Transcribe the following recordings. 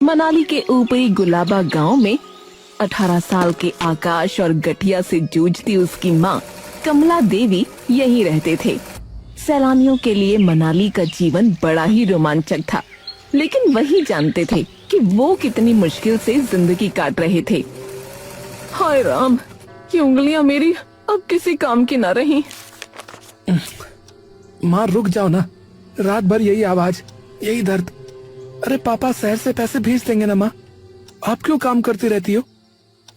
मनाली के ऊपरी गुलाबा गांव में 18 साल के आकाश और गठिया से जूझती उसकी माँ कमला देवी यहीं रहते थे। सैलानियों के लिए मनाली का जीवन बड़ा ही रोमांचक था, लेकिन वही जानते थे कि वो कितनी मुश्किल से जिंदगी काट रहे थे। हाय राम, ये उंगलियां मेरी अब किसी काम की न रही। माँ रुक जाओ ना, रात भर यही आवाज, यही दर्द। अरे पापा शहर से पैसे भेज देंगे ना माँ, आप क्यों काम करती रहती हो?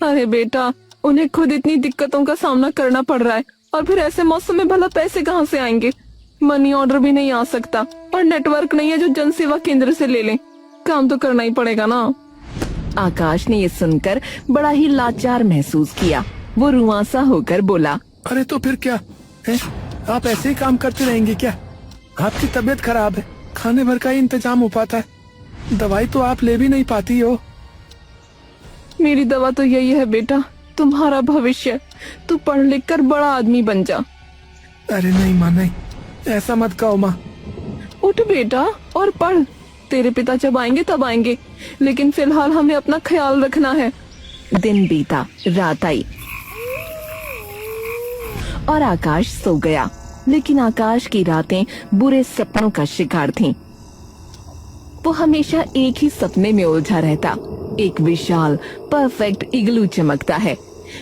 अरे बेटा, उन्हें खुद इतनी दिक्कतों का सामना करना पड़ रहा है और फिर ऐसे मौसम में भला पैसे कहाँ से आएंगे? मनी ऑर्डर भी नहीं आ सकता और नेटवर्क नहीं है जो जन सेवा केंद्र से ले लें। काम तो करना ही पड़ेगा ना। आकाश ने ये सुनकर बड़ा ही लाचार महसूस किया। वो रुआंसा होकर बोला, अरे तो फिर क्या है? आप ऐसे ही काम करते रहेंगे क्या? आपकी तबीयत खराब है, खाने भर का ही इंतजाम हो पाता है, दवाई तो आप ले भी नहीं पाती हो। मेरी दवा तो यही है बेटा, तुम्हारा भविष्य। तू पढ़ लिख कर बड़ा आदमी बन जा। अरे नहीं माँ, नहीं, ऐसा मत कहो माँ। उठ बेटा और पढ़। तेरे पिता जब आएंगे तब आएंगे, लेकिन फिलहाल हमें अपना ख्याल रखना है। दिन बीता, रात आई और आकाश सो गया। लेकिन आकाश की रातें बुरे सपनों का शिकार थीं। वो हमेशा एक ही सपने में उलझा रहता। एक विशाल परफेक्ट इग्लू चमकता है,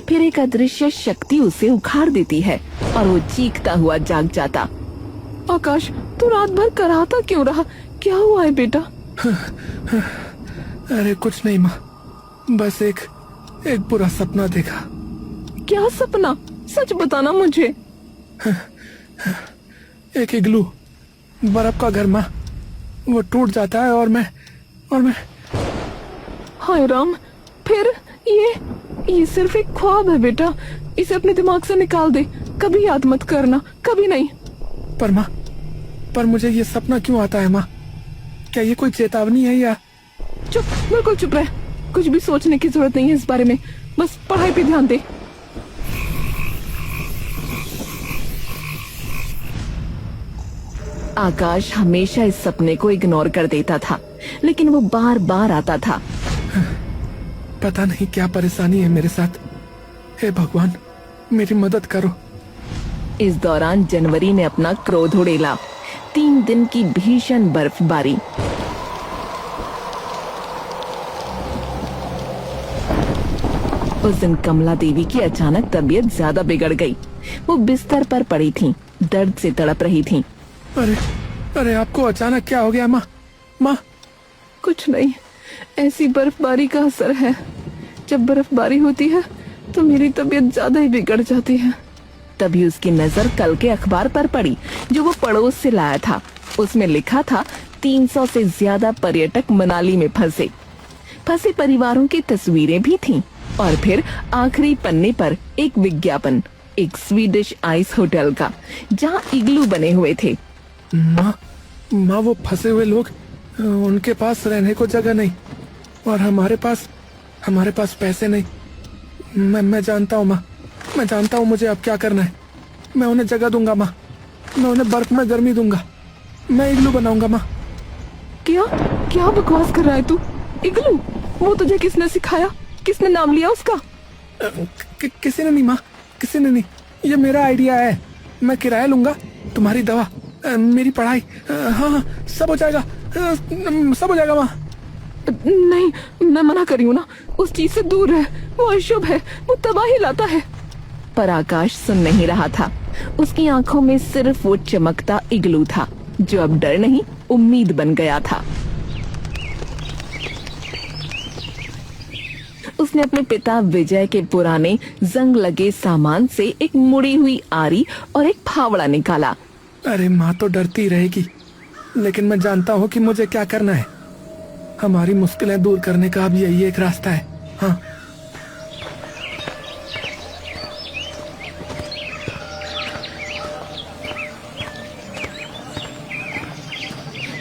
फिर एक अदृश्य शक्ति उसे उखाड़ देती है और वो चीखता हुआ जाग जाता। आकाश, तू रात भर कराहता क्यों रहा? क्या हुआ है बेटा? अरे कुछ नहीं माँ, बस एक बुरा सपना देखा। क्या सपना? सच बताना मुझे। एक इग्लू, बर्फ का घर माँ, वो टूट जाता है और मैं हाय राम, फिर ये सिर्फ एक ख्वाब है बेटा। इसे अपने दिमाग से निकाल दे, कभी याद मत करना, कभी नहीं। पर माँ, पर मुझे ये सपना क्यों आता है माँ? क्या ये कोई चेतावनी है या? चुप, बिल्कुल चुप रह। कुछ भी सोचने की जरूरत नहीं है इस बारे में, बस पढ़ाई पे ध्यान दे। आकाश हमेशा इस सपने को इग्नोर कर देता था, लेकिन वो बार बार आता था। पता नहीं क्या परेशानी है मेरे साथ। हे भगवान, मेरी मदद करो। इस दौरान जनवरी ने अपना क्रोध उड़ेला। 3 दिन की भीषण बर्फबारी। उस दिन कमला देवी की अचानक तबीयत ज्यादा बिगड़ गई। वो बिस्तर पर पड़ी थीं, दर्द से तड़प रही थीं। अरे आपको अचानक क्या हो गया माँ? माँ कुछ नहीं, ऐसी बर्फबारी का असर है। जब बर्फबारी होती है तो मेरी तबीयत ज्यादा ही बिगड़ जाती है। तभी उसकी नजर कल के अखबार पर पड़ी जो वो पड़ोस से लाया था। उसमें लिखा था 300 से ज्यादा पर्यटक मनाली में फंसे परिवारों की तस्वीरें भी थीं। और फिर आखिरी पन्ने पर एक विज्ञापन, एक स्वीडिश आइस होटल का, जहाँ इग्लू बने हुए थे। माँ वो फंसे हुए लोग, उनके पास रहने को जगह नहीं और हमारे पास पैसे नहीं। मैं जानता हूँ माँ, मैं जानता हूँ मुझे अब क्या करना है। मैं उन्हें जगह दूंगा माँ, मैं उन्हें बर्फ में गर्मी दूंगा, मैं इग्लू बनाऊंगा माँ। क्या बकवास कर रहा है तू? इग्लू? वो तुझे किसने सिखाया? किसने नाम लिया उसका? किसी ने नहीं माँ, किसी ने नहीं। ये मेरा आइडिया है। मैं किराया लूंगा, तुम्हारी दवा, मेरी पढ़ाई, हाँ, सब हो जाएगा माँ। नहीं, मैं मना कर रही हूँ ना, उस चीज से दूर रह। वो अशुभ है, वो तबाही लाता है। पर आकाश सुन नहीं रहा था। उसकी आंखों में सिर्फ वो चमकता इग्लू था जो अब डर नहीं, उम्मीद बन गया था। उसने अपने पिता विजय के पुराने जंग लगे सामान से एक मुड़ी हुई आरी और एक फावड़ा निकाला। अरे माँ तो डरती रहेगी, लेकिन मैं जानता हूँ कि मुझे क्या करना है। हमारी मुश्किलें दूर करने का अब यही एक रास्ता है। हाँ,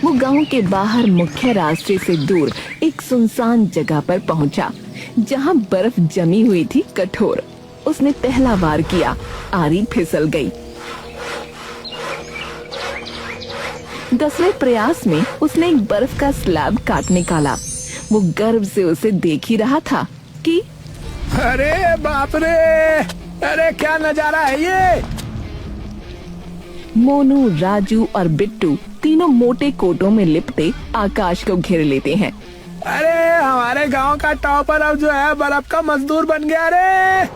वो गांव के बाहर मुख्य रास्ते से दूर एक सुनसान जगह पर पहुंचा, जहां बर्फ जमी हुई थी कठोर। उसने पहला वार किया, आरी फिसल गई। 10वें प्रयास में उसने एक बर्फ का स्लैब काट निकाला। वो गर्व से उसे देख ही रहा था कि अरे बाप रे, अरे क्या नजारा है ये। मोनू, राजू और बिट्टू तीनों मोटे कोटों में लिपटे आकाश को घेर लेते हैं। अरे हमारे गांव का टॉपर अब जो है बर्फ का मजदूर बन गया रे।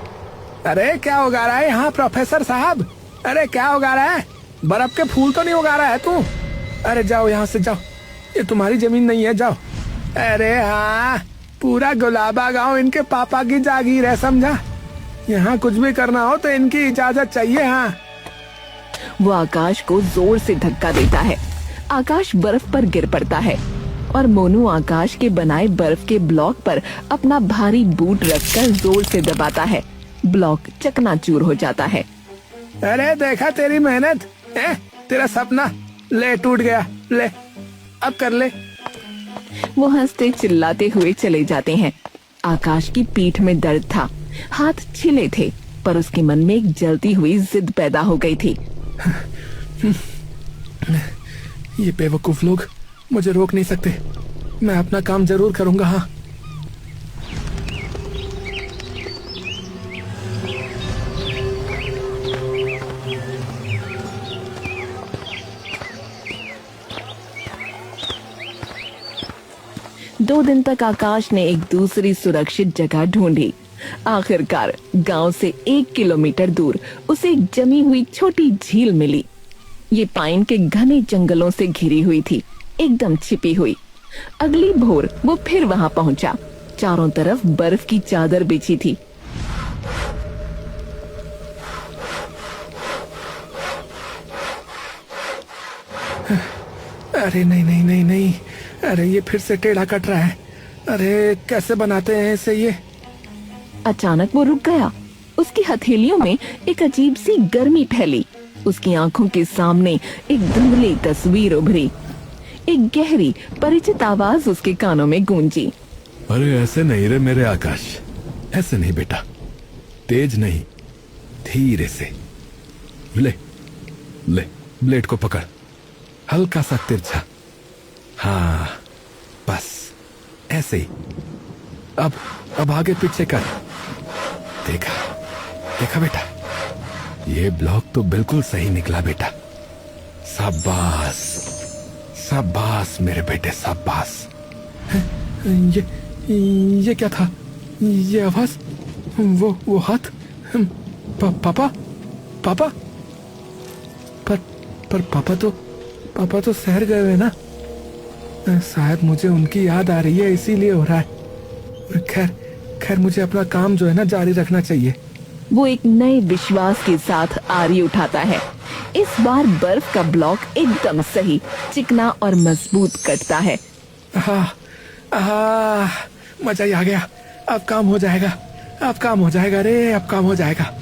अरे क्या उगा रहा है यहाँ प्रोफेसर साहब? अरे क्या उगा रहा है? बर्फ के फूल तो नहीं उगा रहा है तू? अरे जाओ यहाँ से जाओ, ये तुम्हारी जमीन नहीं है, जाओ। अरे हाँ, पूरा गुलाबा गांव इनके पापा की जागीर है, समझा? यहाँ कुछ भी करना हो तो इनकी इजाजत चाहिए। हाँ, वो आकाश को जोर से धक्का देता है। आकाश बर्फ पर गिर पड़ता है और मोनू आकाश के बनाए बर्फ के ब्लॉक पर अपना भारी बूट रखकर जोर से दबाता है। ब्लॉक चकनाचूर हो जाता है। अरे देखा तेरी मेहनत, तेरा सपना ले टूट गया, ले अब कर ले। वो हंसते चिल्लाते हुए चले जाते हैं। आकाश की पीठ में दर्द था, हाथ छिले थे, पर उसके मन में एक जलती हुई जिद पैदा हो गई थी। ये बेवकूफ लोग मुझे रोक नहीं सकते, मैं अपना काम जरूर करूंगा। हाँ, दो दिन तक आकाश ने एक दूसरी सुरक्षित जगह ढूंढी। आखिरकार गांव से 1 किलोमीटर दूर उसे एक जमी हुई छोटी झील मिली। ये पाइन के घने जंगलों से घिरी हुई थी, एकदम छिपी हुई। अगली भोर वो फिर वहां पहुंचा। चारों तरफ बर्फ की चादर बिछी थी। अरे नहीं नहीं नहीं नहीं, अरे ये फिर से टेढ़ा कट रहा है। अरे कैसे बनाते हैं इसे ये? अचानक वो रुक गया। उसकी हथेलियों में एक अजीब सी गर्मी फैली। उसकी आंखों के सामने एक धुंधली तस्वीर उभरी। एक गहरी परिचित आवाज उसके कानों में गूंजी। अरे ऐसे नहीं रे मेरे आकाश, ऐसे नहीं बेटा, तेज नहीं, धीरे से। ले ले, ब्लेड को पकड़, हल्का सा तिरछा। हाँ बस ऐसे ही। अब आगे पीछे कर। देखा देखा बेटा, ये ब्लॉक तो बिल्कुल सही निकला बेटा। शाबाश शाबाश मेरे बेटे, शाबाश। ये क्या था? ये आवाज, वो हाथ, पापा पापा। पर पापा तो शहर गए हुए ना। शायद मुझे उनकी याद आ रही है, इसीलिए हो रहा है। खैर मुझे अपना काम जो है ना जारी रखना चाहिए। वो एक नए विश्वास के साथ आरी उठाता है। इस बार बर्फ का ब्लॉक एकदम सही, चिकना और मजबूत कटता है। मजा ही आ गया। अब काम हो जाएगा, अब काम हो जाएगा रे, अब काम हो जाएगा।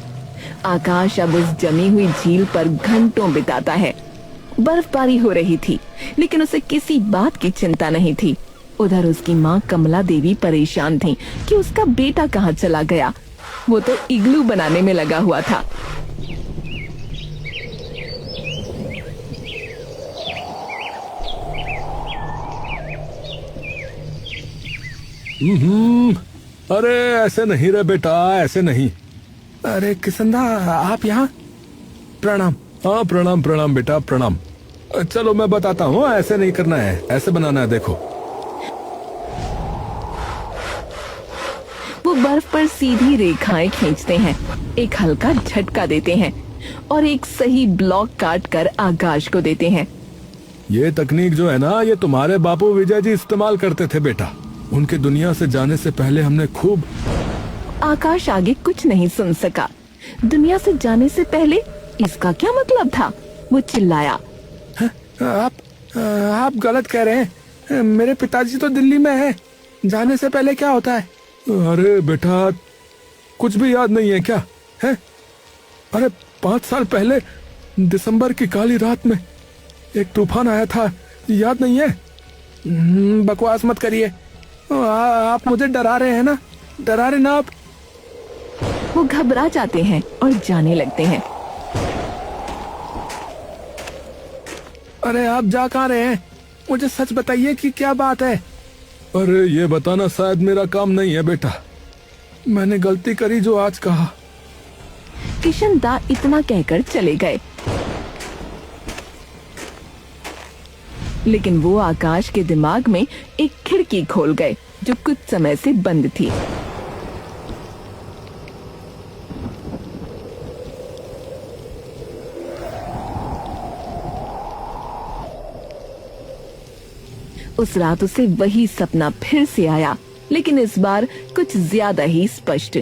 आकाश अब उस जमी हुई झील पर घंटों बिताता है। बर्फबारी हो रही थी, लेकिन उसे किसी बात की चिंता नहीं थी। उधर उसकी माँ कमला देवी परेशान थी कि उसका बेटा कहाँ चला गया। वो तो इग्लू बनाने में लगा हुआ था। अरे ऐसे नहीं रे बेटा, ऐसे नहीं। अरे किसंदा, आप यहाँ? प्रणाम। हाँ प्रणाम प्रणाम बेटा, प्रणाम। चलो मैं बताता हूँ, ऐसे नहीं करना है, ऐसे बनाना है। देखो, वो बर्फ पर सीधी रेखाएं खींचते हैं, एक हल्का झटका देते हैं और एक सही ब्लॉक काट कर आकाश को देते हैं। ये तकनीक जो है ना, ये तुम्हारे बापू विजय जी इस्तेमाल करते थे बेटा। उनके दुनिया से जाने से पहले हमने खूब। आकाश आगे कुछ नहीं सुन सका। दुनिया से जाने से पहले, इसका क्या मतलब था? वो चिल्लाया। आप गलत कह रहे हैं। मेरे पिताजी तो दिल्ली में हैं। जाने से पहले क्या होता है? अरे बेटा, कुछ भी याद नहीं है क्या? है? अरे 5 साल पहले दिसंबर की काली रात में एक तूफान आया था, याद नहीं है? बकवास मत करिए। आप मुझे डरा रहे हैं ना? डरा रहे ना आप? वो घबरा जाते हैं और जाने लगते हैं। अरे आप जा कहाँ रहे हैं? मुझे सच बताइए कि क्या बात है। अरे ये बताना शायद मेरा काम नहीं है बेटा। मैंने गलती करी जो आज कहा। किशन दा इतना कहकर चले गए, लेकिन वो आकाश के दिमाग में एक खिड़की खोल गए जो कुछ समय से बंद थी। उस रात उसे वही सपना फिर से आया, लेकिन इस बार कुछ ज्यादा ही स्पष्ट।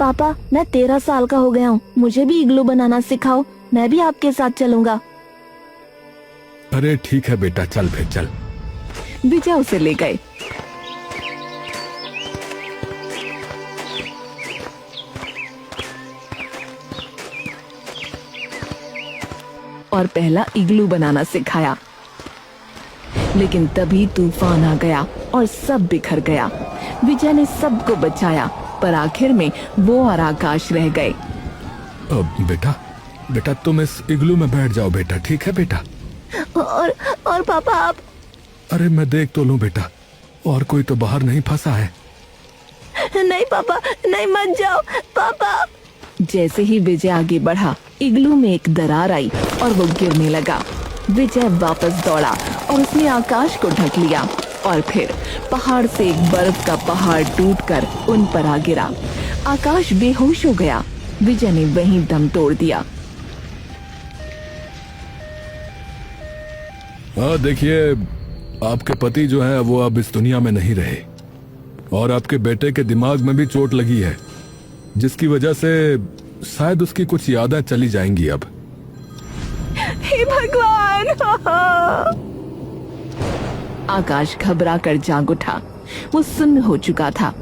पापा, मैं 13 साल का हो गया हूँ, मुझे भी इग्लू बनाना सिखाओ, मैं भी आपके साथ चलूंगा। अरे ठीक है बेटा, चल फिर चल। विजय उसे ले गए। और पहला इग्लू बनाना सिखाया, लेकिन तभी तूफान आ गया और सब बिखर गया। विजय ने सबको बचाया, पर आखिर में वो और आकाश रह गए। अब बेटा तुम इस इग्लू में बैठ जाओ बेटा, ठीक है बेटा। और पापा आप? अरे मैं देख तो लूं बेटा, और कोई तो बाहर नहीं फंसा है। नहीं पापा, नहीं, मत जाओ पापा। जैसे ही विजय आगे बढ़ा, इग्लू में एक दरार आई और वो गिरने लगा। विजय वापस दौड़ा और उसने आकाश को ढक लिया, और फिर पहाड़ से एक बर्फ का पहाड़ टूटकर उन पर आ गिरा। आकाश बेहोश हो गया। विजय ने वहीं दम तोड़ दिया। हाँ देखिए, आपके पति जो है वो अब इस दुनिया में नहीं रहे, और आपके बेटे के दिमाग में भी चोट लगी है, जिसकी वजह से शायद उसकी कुछ यादें चली जाएंगी अब। हे भगवान! आकाश घबरा कर जाग उठा। वो सुन्न हो चुका था।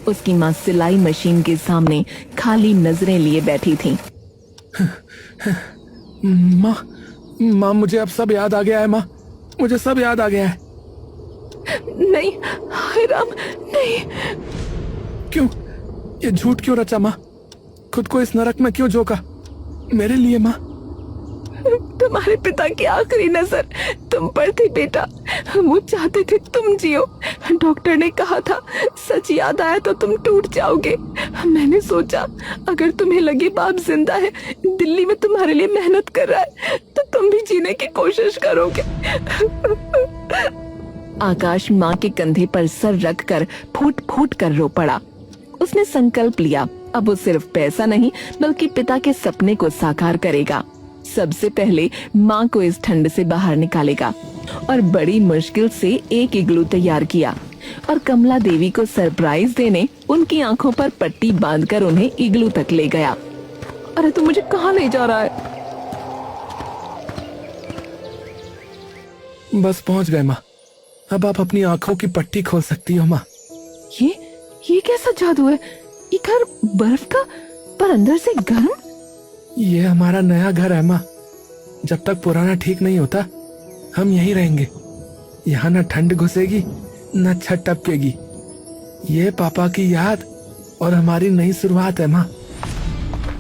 उसकी माँ सिलाई मशीन के सामने खाली नजरें लिए बैठी थी। माँ, मुझे अब सब याद आ गया है। माँ, मुझे सब याद आ गया है। नहीं, हाय राम, नहीं। क्यों? ये झूठ क्यों रचा माँ? खुद को इस नरक में क्यों झोंका? मेरे लिए माँ? तुम्हारे पिता की आखिरी नजर तुम पर थी बेटा। वो चाहते थे तुम जियो। डॉक्टर ने कहा था सच याद आया तो तुम टूट जाओगे। मैंने सोचा अगर तुम्हें लगे बाप जिंदा है, दिल्ली में तुम्हारे लिए मेहनत कर रहा है, तो तुम भी जीने की कोशिश करोगे। आकाश माँ के कंधे पर सर रखकर फूट फूट कर रो पड़ा। उसने संकल्प लिया, अब वो सिर्फ पैसा नहीं बल्कि पिता के सपने को साकार करेगा। सबसे पहले माँ को इस ठंड से बाहर निकालेगा, और बड़ी मुश्किल से एक इग्लू तैयार किया और कमला देवी को सरप्राइज देने उनकी आंखों पर पट्टी बांधकर उन्हें इग्लू तक ले गया। अरे तू मुझे कहाँ ले जा रहा है? बस पहुंच गए माँ। अब आप अपनी आंखों की पट्टी खोल सकती हो माँ। ये कैसा जादू है? ये घर बर्फ का पर अंदर से गर्म। ये हमारा नया घर है माँ। जब तक पुराना ठीक नहीं होता हम यहीं रहेंगे। यहाँ न ठंड घुसेगी न छत टपकेगी। ये पापा की याद और हमारी नई शुरुआत है माँ।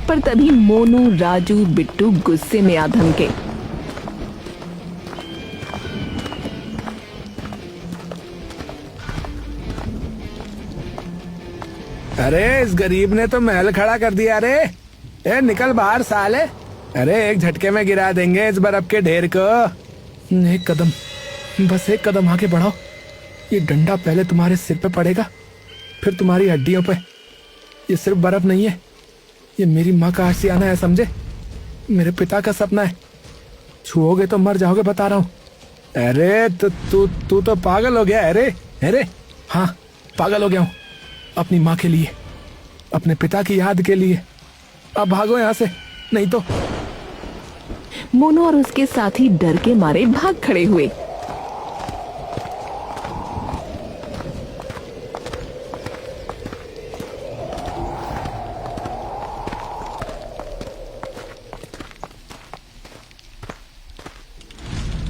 पर तभी मोनू, राजू, बिट्टू गुस्से में आ धमके। अरे इस गरीब ने तो महल खड़ा कर दिया रे। ए निकल बाहर साले। अरे एक झटके में गिरा देंगे इस बर्फ के ढेर को। एक कदम, बस एक कदम आगे बढ़ाओ। ये डंडा पहले तुम्हारे सिर पे पड़ेगा, फिर तुम्हारी हड्डियों पे। ये सिर्फ बर्फ नहीं है, ये मेरी माँ का आशियाना है, समझे? मेरे पिता का सपना है। छुओगे तो मर जाओगे, बता रहा हूँ। अरे तू तो पागल हो गया। अरे हाँ, पागल हो गया हूँ। अपनी माँ के लिए, अपने पिता की याद के लिए। अब भागो यहाँ से, नहीं तो। मोनू और उसके साथी डर के मारे भाग खड़े हुए।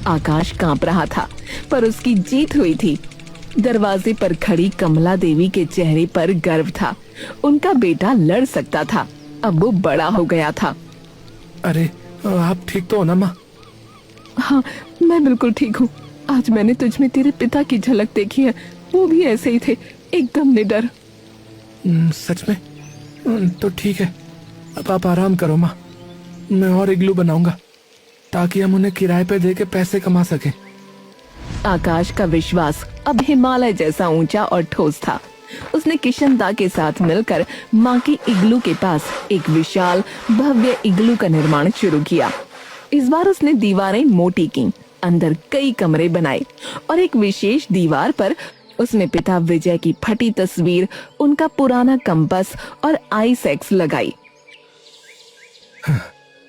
आकाश कांप रहा था, पर उसकी जीत हुई थी। दरवाजे पर खड़ी कमला देवी के चेहरे पर गर्व था। उनका बेटा लड़ सकता था, अब वो बड़ा हो गया था। अरे आप ठीक तो हो ना माँ? हाँ, मैं बिल्कुल ठीक हूँ। आज मैंने तुझ में तेरे पिता की झलक देखी है, वो भी ऐसे ही थे, एकदम निडर। सच में? तो ठीक है, अब आप आराम करो माँ। मैं और इग्लू बनाऊंगा ताकि हम उन्हें किराए पे दे के पैसे कमा सकें। आकाश का विश्वास अब हिमालय जैसा ऊंचा और ठोस था। उसने किशन दा के साथ मिलकर माँ की इग्लू के पास एक विशाल भव्य इग्लू का निर्माण शुरू किया। इस बार उसने दीवारें मोटी की, अंदर कई कमरे बनाए और एक विशेष दीवार पर उसने पिता विजय की फटी तस्वीर, उनका पुराना कंपास और आइस एक्स लगाई।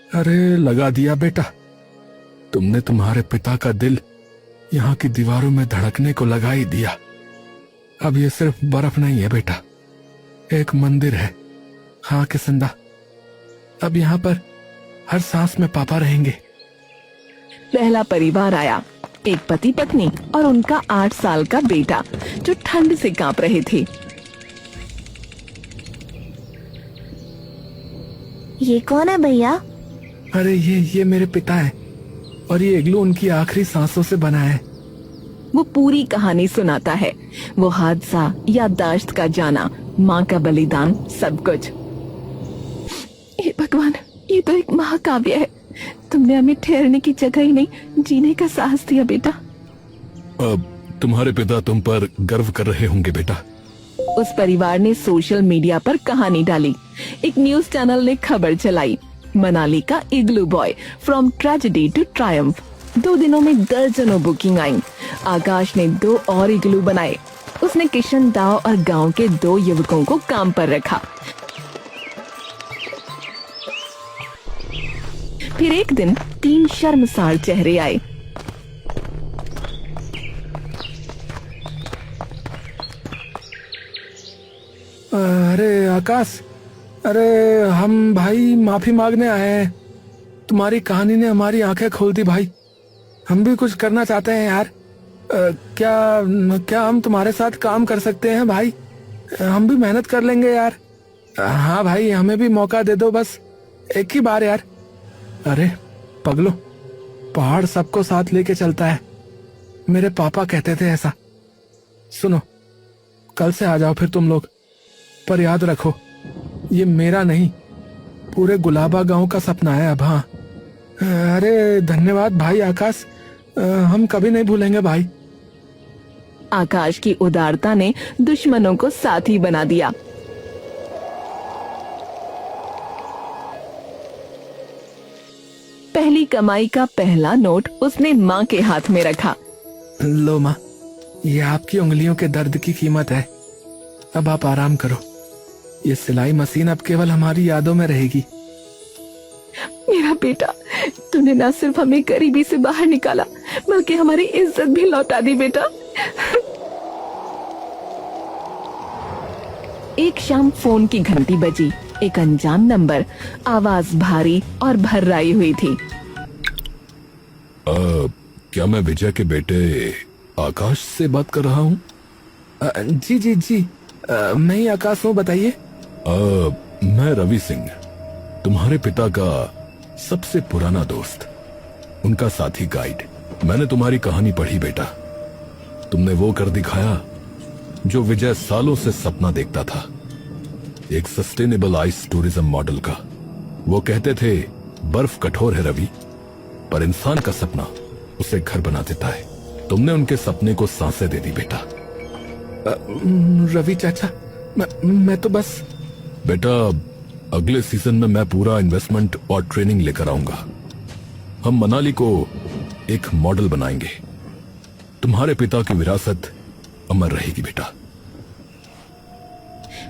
अरे लगा दिया बेटा, तुमने तुम्हारे पिता का दिल यहाँ की दीवारों में धड़कने को लगा ही दिया। अब ये सिर्फ बर्फ नहीं है बेटा, एक मंदिर है। हाँ किसंदा, अब यहाँ पर हर सांस में पापा रहेंगे। पहला परिवार आया, एक पति पत्नी और उनका 8 साल का बेटा जो ठंड से कांप रहे थे। ये कौन है भैया? अरे ये मेरे पिता है और ये इग्लू उनकी आखिरी सांसों से बना है। वो पूरी कहानी सुनाता है, वो हादसा, याददाश्त का जाना, माँ का बलिदान, सब कुछ। हे भगवान, ये तो एक महाकाव्य है। तुमने हमें ठहरने की जगह ही नहीं, जीने का साहस दिया बेटा। अब तुम्हारे पिता तुम पर गर्व कर रहे होंगे बेटा। उस परिवार ने सोशल मीडिया पर कहानी डाली, एक न्यूज चैनल ने खबर चलाई, मनाली का igloo boy from tragedy to triumph. 2 दिनों में दर्जनों बुकिंग आई। आकाश ने 2 और इग्लू बनाए। उसने किशन दाव और गांव के 2 युवकों को काम पर रखा। फिर एक दिन 3 शर्मसार चेहरे आए। अरे आकाश, अरे हम भाई माफी मांगने आए हैं। तुम्हारी कहानी ने हमारी आंखें खोल दी भाई। हम भी कुछ करना चाहते हैं यार। क्या हम तुम्हारे साथ काम कर सकते हैं भाई? हम भी मेहनत कर लेंगे यार। हाँ भाई, हमें भी मौका दे दो बस, एक ही बार यार। अरे पगलो, पहाड़ सबको साथ लेके चलता है, मेरे पापा कहते थे ऐसा। सुनो, कल से आ जाओ फिर तुम लोग, पर याद रखो ये मेरा नहीं, पूरे गुलाबा गांव का सपना है अब। हाँ, अरे धन्यवाद भाई आकाश, हम कभी नहीं भूलेंगे भाई। आकाश की उदारता ने दुश्मनों को साथी बना दिया। पहली कमाई का पहला नोट उसने माँ के हाथ में रखा। लो माँ, ये आपकी उंगलियों के दर्द की कीमत है। अब आप आराम करो, ये सिलाई मशीन अब केवल हमारी यादों में रहेगी। मेरा बेटा, तूने न सिर्फ हमें गरीबी से बाहर निकाला, बल्कि हमारी इज्जत भी लौटा दी बेटा। एक शाम फोन की घंटी बजी। एक अनजान नंबर, आवाज भारी और भर्राई हुई थी। क्या मैं विजय के बेटे आकाश से बात कर रहा हूँ? जी जी जी, मैं ही आकाश हूँ, बताइए। मैं रवि सिंह, तुम्हारे पिता का सबसे पुराना दोस्त, उनका साथी गाइड। मैंने तुम्हारी कहानी पढ़ी बेटा। तुमने वो कर दिखाया जो विजय सालों से सपना देखता था, एक सस्टेनेबल आइस टूरिज्म मॉडल का। वो कहते थे बर्फ कठोर है रवि, पर इंसान का सपना उसे घर बना देता है। तुमने उनके सपने को सांसें दे दी बेटा। रवि चाचा, मैं तो बस। बेटा, अगले सीजन में मैं पूरा इन्वेस्टमेंट और ट्रेनिंग लेकर आऊंगा। हम मनाली को एक मॉडल बनाएंगे। तुम्हारे पिता की विरासत अमर रहेगी बेटा।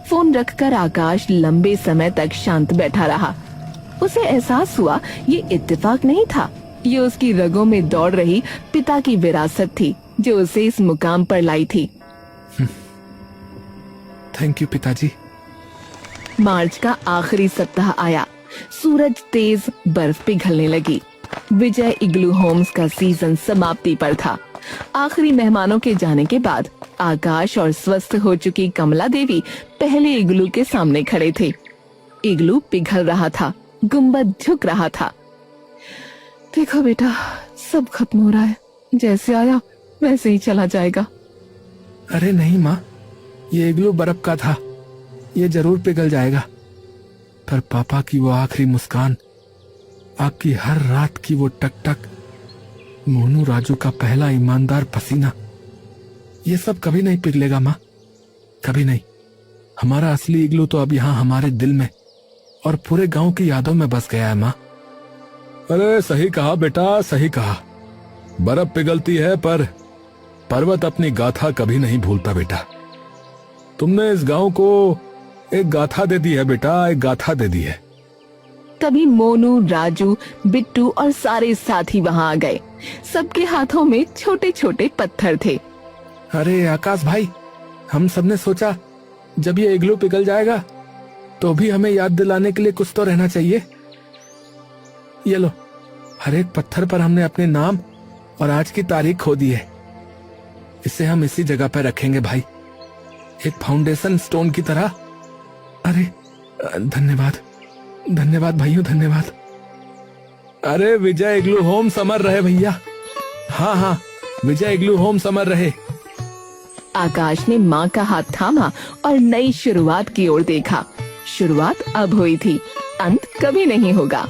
फोन रखकर आकाश लंबे समय तक शांत बैठा रहा। उसे एहसास हुआ ये इत्तेफाक नहीं था, ये उसकी रगों में दौड़ रही पिता की विरासत थी जो उसे इस मुकाम पर लाई थी। थैंक यू पिताजी। मार्च का आखिरी सप्ताह आया। सूरज तेज, बर्फ पिघलने लगी। विजय इग्लू होम्स का सीजन समाप्ति पर था। आखिरी मेहमानों के जाने के बाद आकाश और स्वस्थ हो चुकी कमला देवी पहले इग्लू के सामने खड़े थे। इग्लू पिघल रहा था, गुंबद झुक रहा था। देखो बेटा, सब खत्म हो रहा है। जैसे आया वैसे ही चला जाएगा। अरे नहीं माँ, ये इग्लू बर्फ का था, ये जरूर पिघल जाएगा। पर पापा की वो आखिरी मुस्कान, आपकी हर रात की वो टक टक, मोनू राजू का पहला ईमानदार पसीना, ये सब कभी नहीं पिघलेगा माँ, कभी नहीं। हमारा असली इग्लू तो अब यहाँ हमारे दिल में और पूरे गांव की यादों में बस गया है माँ। अरे सही कहा बेटा, सही कहा। बर्फ पिघलती है पर पर्वत अपनी गाथा कभी नहीं भूलता बेटा। तुमने इस गांव को एक गाथा दे दी है बेटा, एक गाथा दे दी है। तभी मोनू, राजू, बिट्टू और सारे साथी वहाँ आ गए। सबके हाथों में छोटे छोटे पत्थर थे। अरे आकाश भाई, हम सबने सोचा जब ये इग्लू पिघल जाएगा तो भी हमें याद दिलाने के लिए कुछ तो रहना चाहिए। ये लो, हर एक पत्थर पर हमने अपने नाम और आज की तारीख खो दी है। इसे हम इसी जगह पर रखेंगे भाई, एक फाउंडेशन स्टोन की तरह। अरे धन्यवाद, धन्यवाद भाइयों, धन्यवाद। अरे विजय इग्लू होम समर रहे भैया। हाँ हाँ, विजय इग्लू होम समर रहे। आकाश ने माँ का हाथ थामा और नई शुरुआत की ओर देखा। शुरुआत अब हुई थी, अंत कभी नहीं होगा।